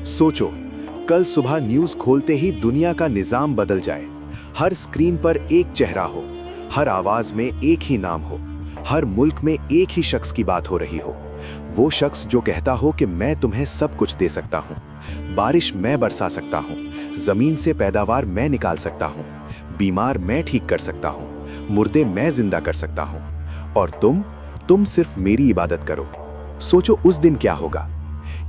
सोचो, कल सुबह न्यूज़ खोलते ही दुनिया का निजाम बदल जाए। हर स्क्रीन पर एक चेहरा हो, हर आवाज में एक ही नाम हो, हर मुल्क में एक ही शख्स की बात हो रही हो। वो शख्स जो कहता हो कि मैं तुम्हें सब कुछ दे सकता हूँ, बारिश मैं बरसा सकता हूँ, जमीन से पैदावार मैं निकाल सकता हूँ, बीमार मैं ठीक कर सकता हूँ, मुर्दे मैं जिंदा कर सकता हूँ, और तुम सिर्फ मेरी इबादत करो। सोचो उस दिन क्या होगा।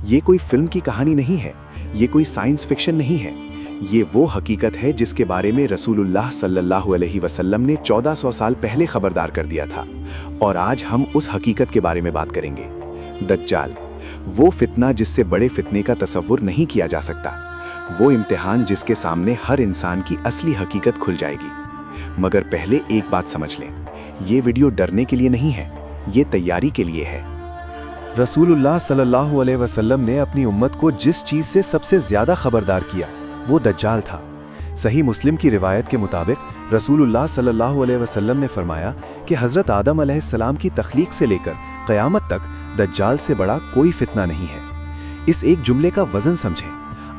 ये कोई फिल्म की कहानी नहीं है, ये कोई साइंस फिक्शन नहीं है, ये वो हकीकत है जिसके बारे में रसूलुल्लाह सल्लल्लाहु अलैहि वसल्लम ने 1400 साल पहले खबरदार कर दिया था। और आज हम उस हकीकत के बारे में बात करेंगे। दज्जाल, वो फितना जिससे बड़े फितने का तसव्वुर नहीं किया जा सकता, वो इम्तिहान जिसके सामने हर इंसान की असली हकीकत खुल जाएगी। मगर पहले एक बात समझ लें, ये वीडियो डरने के लिए नहीं है, ये तैयारी के लिए है। रसूलुल्लाह सल्लल्लाहु अलैहि वसल्लम ने अपनी उम्मत को जिस चीज़ से सबसे ज़्यादा खबरदार किया वो दज्जाल था। सही मुस्लिम की रिवायत के मुताबिक रसूलुल्लाह सल्लल्लाहु अलैहि वसल्लम ने फरमाया कि हज़रत आदम अलैहिस्सलाम की तख्लीक से लेकर क़यामत तक दज्जाल से बड़ा कोई फितना नहीं है। इस एक जुमले का वज़न समझें।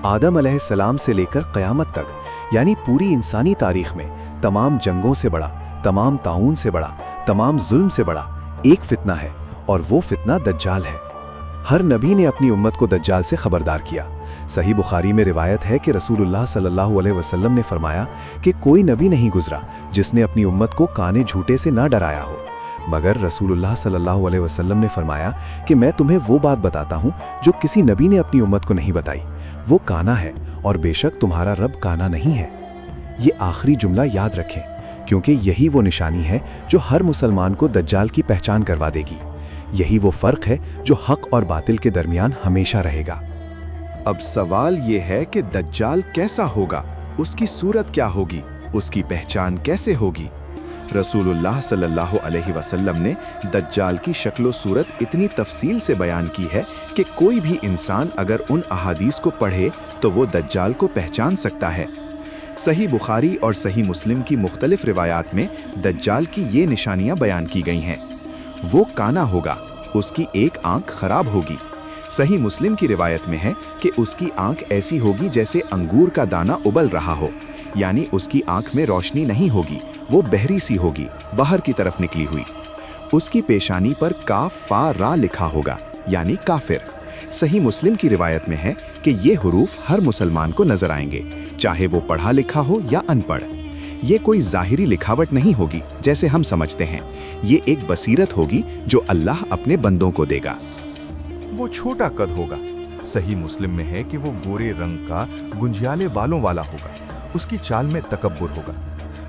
आदम अलैहिस्सलाम से लेकर क़यामत तक, यानी पूरी इंसानी तारीख़ में तमाम जंगों से बड़ा, तमाम ताऊन से बड़ा, तमाम जुल्म से बड़ा एक फितना है, और वो फितना दज्जाल है। हर नबी ने अपनी उम्मत को दज्जाल से खबरदार किया। सही बुखारी में रिवायत है कि रसूलुल्लाह सल्लल्लाहु अलैहि वसल्लम ने फरमाया कि कोई नबी नहीं गुजरा जिसने अपनी उम्मत को काने झूठे से ना डराया हो। मगर रसूलुल्लाह सल्लल्लाहु अलैहि वसल्लम ने फरमाया कि मैं तुम्हें वो बात बताता हूँ जो किसी नबी ने अपनी उम्मत को नहीं बताई। वो काना है, और बेशक तुम्हारा रब काना नहीं है। ये आखिरी जुमला याद रखें, क्योंकि यही वो निशानी है जो हर मुसलमान को दज्जाल की पहचान करवा देगी। यही वो फर्क है जो हक और बातिल के दरमियान हमेशा रहेगा। अब सवाल ये है कि दज्जाल कैसा होगा, उसकी सूरत क्या होगी, उसकी पहचान कैसे होगी। रसूलुल्लाह सल्लल्लाहु अलैहि वसल्लम ने दज्जाल की शक्लो सूरत इतनी तफसील से बयान की है कि कोई भी इंसान अगर उन अहादीस को पढ़े तो वो दज्जाल को पहचान सकता है। सही बुखारी और सही मुस्लिम की मुख्तलिफ रिवायात में दज्जाल की ये निशानियां बयान की गई हैं। वो काना होगा, उसकी एक आंख खराब होगी। सही मुस्लिम की रिवायत में है कि उसकी आंख ऐसी होगी जैसे अंगूर का दाना उबल रहा हो, यानी उसकी आंख में रोशनी नहीं होगी, वो बहरी सी होगी, बाहर की तरफ निकली हुई। उसकी पेशानी पर काफ फा रा लिखा होगा, यानी काफिर। सही मुस्लिम की रिवायत में है कि ये हुरूफ हर मुसलमान को नजर आएंगे, चाहे वो पढ़ा लिखा हो या अनपढ़। ये कोई ज़ाहिरी लिखावट नहीं होगी जैसे हम समझते हैं, ये एक बसीरत होगी जो अल्लाह अपने बंदों को देगा। वो छोटा कद होगा। सही मुस्लिम में है कि वो गोरे रंग का गुंजियाले बालों वाला होगा। उसकी चाल में तकब्बुर होगा।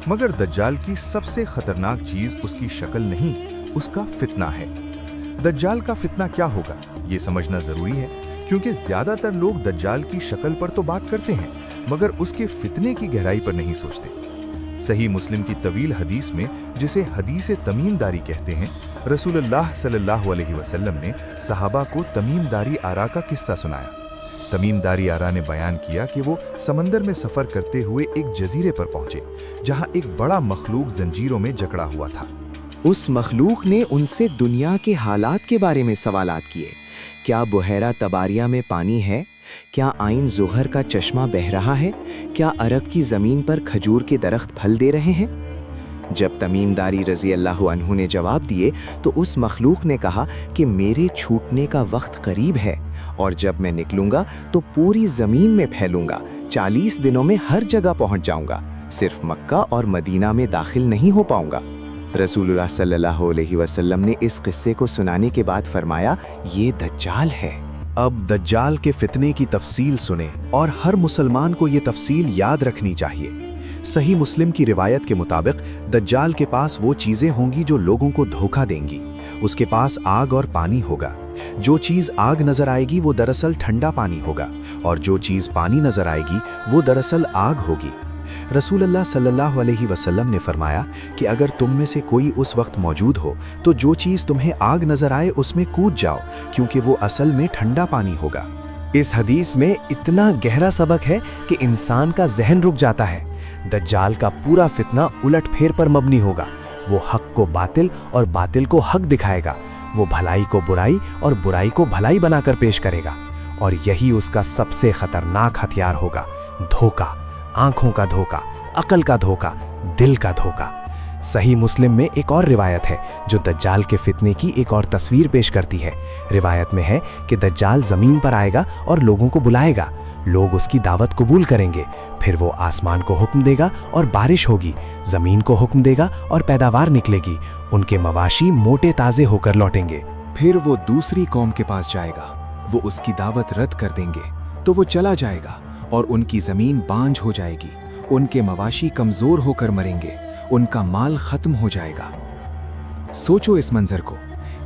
मगर दज्जाल की सबसे खतरनाक चीज उसकी शक्ल नहीं, उसका फितना है। दज्जाल का फितना क्या होगा ये समझना जरूरी है, क्योंकि ज्यादातर लोग दज्जाल की शक्ल पर तो बात करते हैं मगर उसके फितने की गहराई पर नहीं सोचते। सही मुस्लिम की तवील हदीस में, जिसे हदीस तमीमदारी कहते हैं, रसूलुल्लाह सल्लल्लाहु अलैहि वसल्लम ने सहाबा को तमीमदारी आरा का किस्सा सुनाया। तमीमदारी आरा ने बयान किया कि वो समंदर में सफर करते हुए एक जजीरे पर पहुंचे जहां एक बड़ा मखलूक जंजीरों में जकड़ा हुआ था। उस मखलूक ने उनसे दुनिया के हालात के बारे में सवालात किए। क्या बुहैरा तबारिया में पानी है? क्या आइन ज़ुहर का चश्मा बह रहा है? क्या अरब की ज़मीन पर खजूर के दरख्त फल दे रहे हैं? जब तमीमदारी रज़ी अल्लाह अन्हु ने जवाब दिए तो उस मखलूक ने कहा कि मेरे छूटने का वक्त करीब है, और जब मैं निकलूंगा तो पूरी ज़मीन में फैलूंगा। 40 दिनों में हर जगह पहुंच जाऊंगा, सिर्फ मक्का और मदीना में दाखिल नहीं हो पाऊंगा। रसूलुल्लाह सल्लल्लाहु अलैहि वसल्लम ने इस किस्से को सुनाने के बाद फरमाया, ये दज्जाल है। अब दज्जाल के फितने की तफसील सुने, और हर मुसलमान को ये तफसील याद रखनी चाहिए। सही मुस्लिम की रिवायत के मुताबिक दज्जाल के पास वो चीज़ें होंगी जो लोगों को धोखा देंगी। उसके पास आग और पानी होगा। जो चीज़ आग नज़र आएगी वो दरअसल ठंडा पानी होगा, और जो चीज़ पानी नज़र आएगी वो दरअसल आग होगी। रसूलुल्लाह सल्लल्लाहु अलैहि वसल्लम ने फरमाया कि अगर तुम में से कोई उस वक्त मौजूद हो तो जो चीज़ तुम्हें आग नज़र आए उसमें कूद जाओ, क्योंकि वो असल में ठंडा पानी होगा। इस हदीस में इतना गहरा सबक है कि इंसान का जहन रुक जाता है। दज्जाल का पूरा फितना उलट फेर पर मबनी होगा। वो हक को बातिल और बातिल को हक दिखाएगा। वो भलाई को बुराई और बुराई को भलाई बनाकर पेश करेगा। और यही उसका सबसे खतरनाक हथियार होगा। धोखा, आंखों का धोखा, अकल का धोखा, दिल का धोखा। सही मुस्लिम में एक और रिवायत है जो दज्जाल के फितने की एक और तस्वीर पेश करती है। रिवायत में है कि दज्जाल ज़मीन पर आएगा और लोगों को बुलाएगा। लोग उसकी दावत कबूल करेंगे, फिर वो आसमान को हुक्म देगा और बारिश होगी, ज़मीन को हुक्म देगा और पैदावार निकलेगी, उनके मवाशी मोटे ताज़े होकर लौटेंगे। फिर वो दूसरी कौम के पास जाएगा, वो उसकी दावत रद्द कर देंगे तो वो चला जाएगा और उनकी ज़मीन बांझ हो जाएगी, उनके मवाशी कमज़ोर होकर मरेंगे, उनका माल ख़त्म हो जाएगा। सोचो इस मंजर को,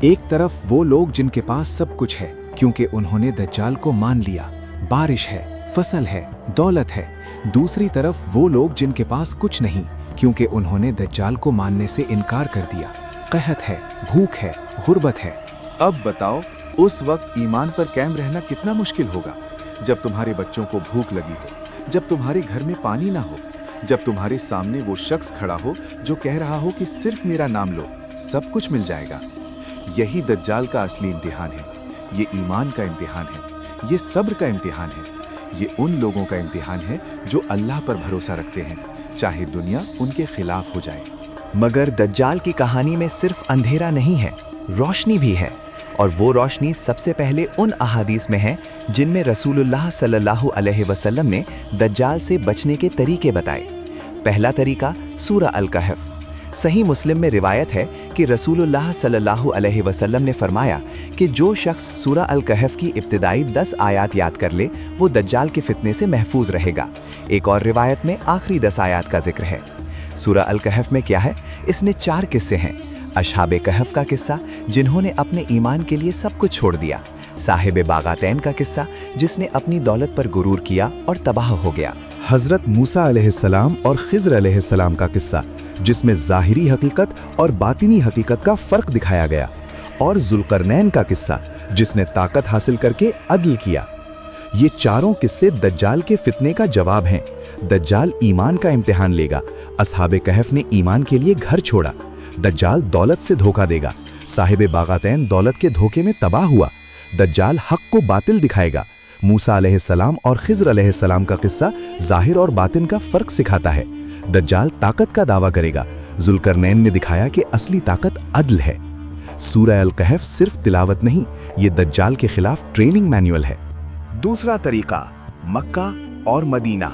एक तरफ वो लोग जिनके पास सब कुछ है क्योंकि उन्होंने दज्जाल को मान लिया, बारिश है, फसल है, दौलत है। दूसरी तरफ वो लोग जिनके पास कुछ नहीं क्योंकि उन्होंने दज्जाल को मानने से इनकार कर दिया। कहत है, भूख है, गुर्बत है। अब बताओ उस वक्त ईमान पर कायम रहना कितना मुश्किल होगा, जब तुम्हारे बच्चों को भूख लगी हो, जब तुम्हारे घर में पानी ना हो, जब तुम्हारे सामने वो शख्स खड़ा हो जो कह रहा हो कि सिर्फ मेरा नाम लो, सब कुछ मिल जाएगा। यही दज्जाल का असली इम्तिहान है। ये ईमान का इम्तिहान है, ये सब्र का इम्तिहान है, ये उन लोगों का इम्तिहान है जो अल्लाह पर भरोसा रखते हैं, चाहे दुनिया उनके खिलाफ हो जाए। मगर दज्जाल की कहानी में सिर्फ अंधेरा नहीं है, रोशनी भी है। और वो रोशनी सबसे पहले उन अहादीस में है जिनमें रसूलुल्लाह सल्लल्लाहु अलैहि वसल्लम ने दज्जाल से बचने के तरीके बताए। पहला तरीका सूरा अल-कहफ। सही मुस्लिम में रिवायत है कि रसूलुल्लाह सल्लल्लाहु अलैहि वसल्लम ने फरमाया कि जो शख्स सूरा अल-कहफ की इब्तिदाई 10 आयात याद कर ले वो दज्जाल के फितने से महफूज रहेगा। एक और रिवायत में आखिरी 10 आयात का जिक्र है। सूरा अल-कहफ में क्या है? इसने 4 किस्से हैं। अशहाबे कहफ का किस्सा जिन्होंने अपने ईमान के लिए सब कुछ छोड़ दिया, साहिब बागातैन का किस्सा जिसने अपनी दौलत पर गुरूर किया और तबाह हो गया, हजरत मूसा अलैहिस्सलाम और खिज़र अलैहिस्सलाम का किस्सा जिसमें ज़ाहिरी हकीकत और बातिनी हकीकत का फ़र्क दिखाया गया, और जुल्करनैन का किस्सा जिसने ताकत हासिल करके अदल किया। ये चारों किस्से दज्जाल के फितने का जवाब हैं। दज्जाल ईमान का इम्तिहान लेगा, असहाबे कहफ ने ईमान के लिए घर छोड़ा। दज्जाल दौलत से धोखा देगा, साहिब बागातैन दौलत के धोखे में तबाह हुआ। दज्जाल हक को बातिल दिखाएगा। मूसा अलैहिस्सलाम और खिज़र अलैहिस्सलाम का किस्सा ज़ाहिर और बातिन का फ़र्क सिखाता है। दज्जाल ताकत का दावा करेगा, जुल्करनैन ने दिखाया कि असली ताकत अदल है। सूरह अल-कहफ सिर्फ तिलावत नहीं, ये दज्जाल के खिलाफ ट्रेनिंग मैनुअल है। दूसरा तरीका मक्का और मदीना।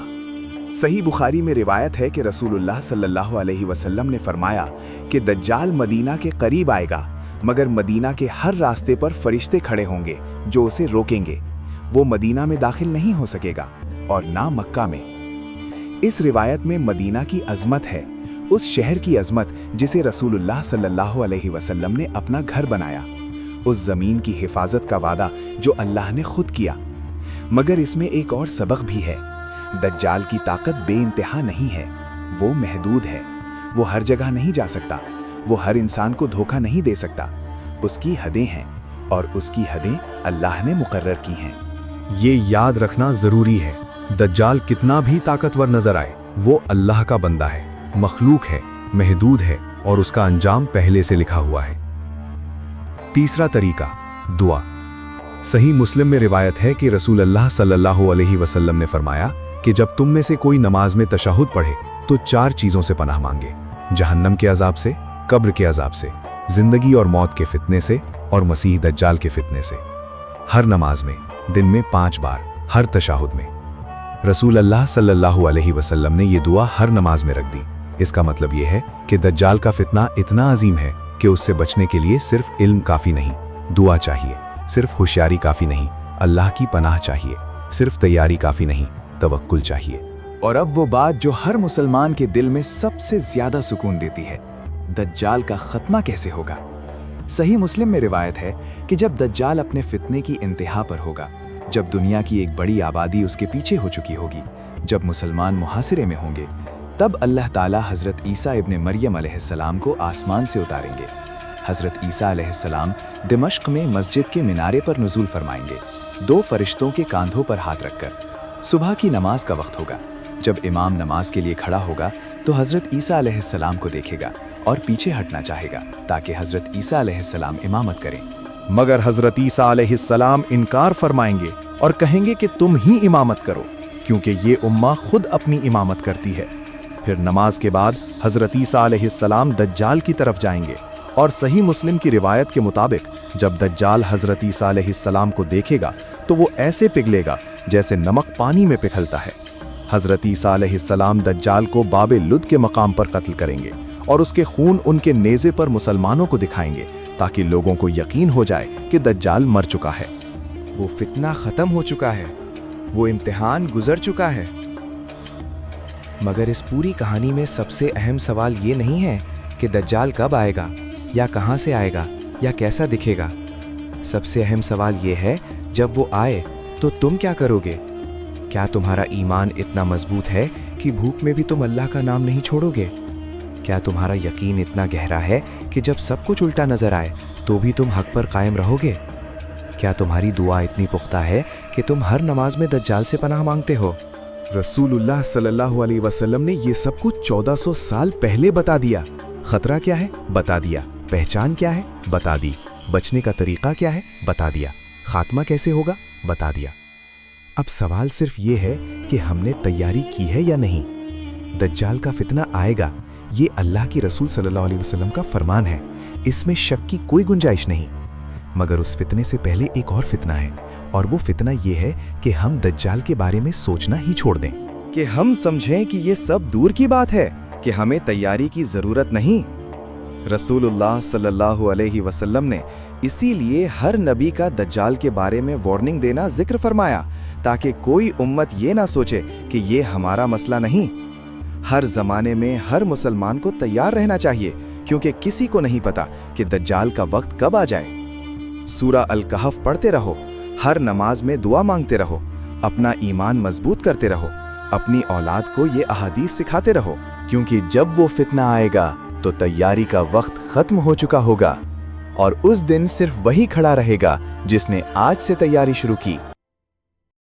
सही बुखारी में रिवायत है कि रसूलुल्लाह सल्लल्लाहु अलैहि वसल्लम ने फरमाया कि दज्जाल मदीना के करीब आएगा, मगर मदीना के हर रास्ते पर फरिश्ते खड़े होंगे जो उसे रोकेंगे। वो मदीना में दाखिल नहीं हो सकेगा और ना मक्का में। इस रिवायत में मदीना की अजमत है, उस शहर की अजमत जिसे रसूलुल्लाह सल्लल्लाहु अलैहि वसल्लम ने अपना घर बनाया, उस जमीन की हिफाजत का वादा जो अल्लाह ने खुद किया। मगर इसमें एक और सबक भी है। दज्जाल की ताकत बेइंतहा नहीं है, वो महदूद है। वो हर जगह नहीं जा सकता, वो हर इंसान को धोखा नहीं दे सकता। उसकी हदें हैं और उसकी हदें अल्लाह ने मुकर्रर की हैं। ये याद रखना जरूरी है, दज्जाल कितना भी ताकतवर नजर आए, वो अल्लाह का बंदा है, मखलूक है, महदूद है और उसका अंजाम पहले से लिखा हुआ है। तीसरा तरीका दुआ। सही मुस्लिम में रिवायत है कि रसूल अल्लाह सल्लल्लाहु अलैहि वसल्लम ने फरमाया कि जब तुम में से कोई नमाज में तशहुद पढ़े तो 4 चीज़ों से पनाह मांगे, जहन्नम के अजाब से, कब्र के अजाब से, जिंदगी और मौत के फितने से और मसीह दज्जाल के फितने से। हर नमाज में दिन में 5 बार, हर तशहुद में। रसूल अल्लाह सल्लल्लाहु अलैहि वसल्लम ने ये दुआ हर नमाज में रख दी। इसका मतलब ये है कि दज्जाल का फितना इतना अजीम है कि उससे बचने के लिए सिर्फ इल्म काफ़ी नहीं, दुआ चाहिए। सिर्फ होशियारी काफ़ी नहीं, अल्लाह की पनाह चाहिए। सिर्फ तैयारी काफ़ी नहीं, तवक्कुल चाहिए। और अब वो बात जो हर मुसलमान के दिल में सबसे ज्यादा सुकून देती है, दज्जाल का खत्मा कैसे होगा। सही मुस्लिम में रिवायत है कि जब दज्जाल अपने फितने की इंतहा पर होगा, जब दुनिया की एक बड़ी आबादी उसके पीछे हो चुकी होगी, जब मुसलमान मुहासिरे में होंगे, तब अल्लाह ताला हज़रत ईसा इब्ने मरियम अलैहिस्सलाम को आसमान से उतारेंगे। हज़रत ईसा अलैहिस्सलाम दिमश्क में मस्जिद के मिनारे पर नुज़ूल फरमाएंगे, 2 फरिश्तों के कांधों पर हाथ रखकर। सुबह की नमाज का वक्त होगा। जब इमाम नमाज के लिए खड़ा होगा तो हज़रत ईसा अलैहिस्सलाम को देखेगा और पीछे हटना चाहेगा ताकि हज़रत ईसा अलैहिस्सलाम इमामत करें। मगर हजरत ईसा अलैहिस्सलाम इनकार फरमाएंगे और कहेंगे कि तुम ही इमामत करो, क्योंकि ये उम्मा खुद अपनी इमामत करती है। फिर नमाज के बाद हज़रत ईसा अलैहिस्सलाम दज्जाल की तरफ जाएंगे, और सही मुस्लिम की रिवायत के मुताबिक जब दज्जाल हज़रत ईसा अलैहिस्सलाम को देखेगा तो वो ऐसे पिघलेगा जैसे नमक पानी में पिघलता है। हज़रत ईसा अलैहिस्सलाम दज्जाल को बाबे लुद के मकाम पर कत्ल करेंगे और उसके खून उनके नेज़े पर मुसलमानों को दिखाएंगे, ताकि लोगों को यकीन हो जाए कि दज्जाल मर चुका है। वो फितना ख़त्म हो चुका है, वो इम्तिहान गुजर चुका है। मगर इस पूरी कहानी में सबसे अहम सवाल ये नहीं है कि दज्जाल कब आएगा, या कहाँ से आएगा, या कैसा दिखेगा। सबसे अहम सवाल ये है, जब वो आए तो तुम क्या करोगे? क्या तुम्हारा ईमान इतना मजबूत है कि भूख में भी तुम अल्लाह का नाम नहीं छोड़ोगे? क्या तुम्हारा यकीन इतना गहरा है कि जब सब कुछ उल्टा नजर आए तो भी तुम हक पर कायम रहोगे? क्या तुम्हारी दुआ इतनी पुख्ता है कि तुम हर नमाज में दज्जाल से पनाह मांगते हो? रसूलुल्लाह सल्लल्लाहु अलैहि वसल्लम ने ये सब कुछ 1400 साल पहले बता दिया। खतरा क्या है? बता दिया। पहचान क्या है? बता दी। बचने का तरीका क्या है? बता दिया। खात्मा कैसे होगा? बता दिया। अब सवाल सिर्फ ये है कि हमने तैयारी की है या नहीं। दज्जाल का फितना आएगा, ये अल्लाह की रसूल सल्लल्लाहु अलैहि वसल्लम का फरमान है, इसमें शक की कोई गुंजाइश नहीं। मगर उस फितने से पहले एक और फितना है, और वो फितना ये है कि हम दज्जाल के बारे में सोचना ही छोड़ दें, कि हम समझें कि ये सब दूर की बात है, कि हमें तैयारी की ज़रूरत नहीं। रसूलुल्लाह सल्लल्लाहु अलैहि वसल्लम ने इसीलिए हर नबी का दज्जाल के बारे में वार्निंग देना जिक्र फरमाया, ताकि कोई उम्मत ये ना सोचे कि ये हमारा मसला नहीं। हर ज़माने में हर मुसलमान को तैयार रहना चाहिए, क्योंकि किसी को नहीं पता कि दज्जाल का वक्त कब आ जाए। सूरा अल कहफ पढ़ते रहो, हर नमाज में दुआ मांगते रहो, अपना ईमान मजबूत करते रहो, अपनी औलाद को ये अहादीस सिखाते रहो, क्योंकि जब वो फितना आएगा तो तैयारी का वक्त खत्म हो चुका होगा, और उस दिन सिर्फ वही खड़ा रहेगा जिसने आज से तैयारी शुरू की।